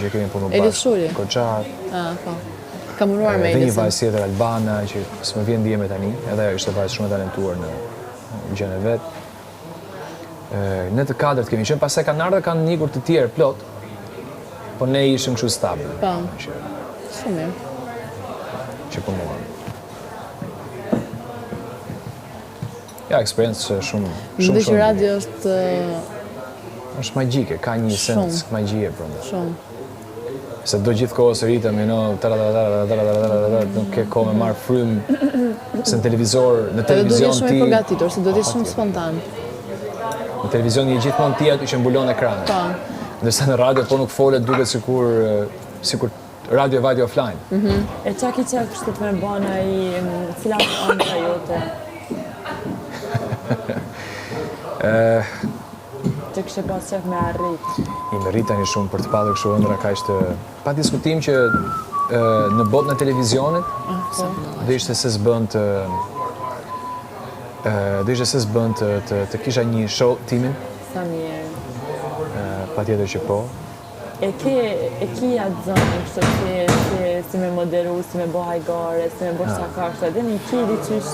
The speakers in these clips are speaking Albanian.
që kemi punu Elis Shuri? Koçar. Po. Kam punuar me Dhe një Elisin. vajzë tjetër Albana, që s'më vjen ndjeme tani, edhe ajo ishte vajzë shumë e talentuar në gjën e vet. Ne të katërt kemi qenë, pastaj kanë ardhur kanë nikur të tjerë plot, po ne ishim kështu stabil. Po. Shumë mirë. Që punuam. Ja, eksperiencë shumë Mendoj që radio është magjike, ka një sens magjie brenda. Shumë. Se do gjithë kohës rritëm, nuk ke kohë me marrë frymë, se në televizion ti... Edhe duhet jesh shumë i përgatitur, se duhet jesh shumë spontan. Në televizion një gjithmonë ti aty që mbulon ekranin. Po. Ndërsa në radio po nuk folet duket sikur radio vajti offline. E qa ki qef kështë të me bëna i cilat ëndra jote? Që kështë pas qef me arrit? I me rritani shumë për të padur kështu ëndra ka ishte... Pa diskutim që në botën e televizionit, dhe ishte se s'bën të kisha një show timin. Sa mirë. Pa tjetër që po. E ki atë zonë, kështë si me moderu, si me bo hajgare, si me bo shtakashtë, edhe në ki diqysh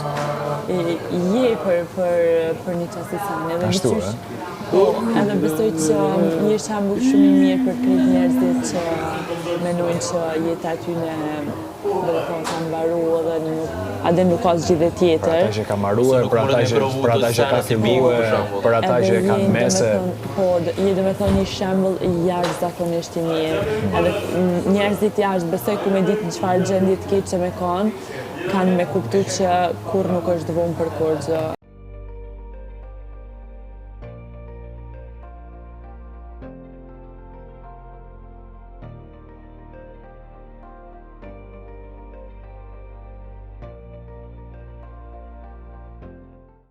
je për një qasi sani. Ashtu, Edhe besoj që je shambull shumë i mirë për krejt njerëzit që menojnë që jetë aty në kanë varu edhe nuk ka zgjidhje tjetër. Për ata që ka marruar, për ata që ka filmuar, për ata që kanë mese. Po, je dhe me thonë një shembull jashtë zakonisht i mirë. Edhe njerëzit jashtë besoj ku me ditë në çfarë gjendje të keqe me kanë me kuptu që kur nuk është vonë për kur gjë.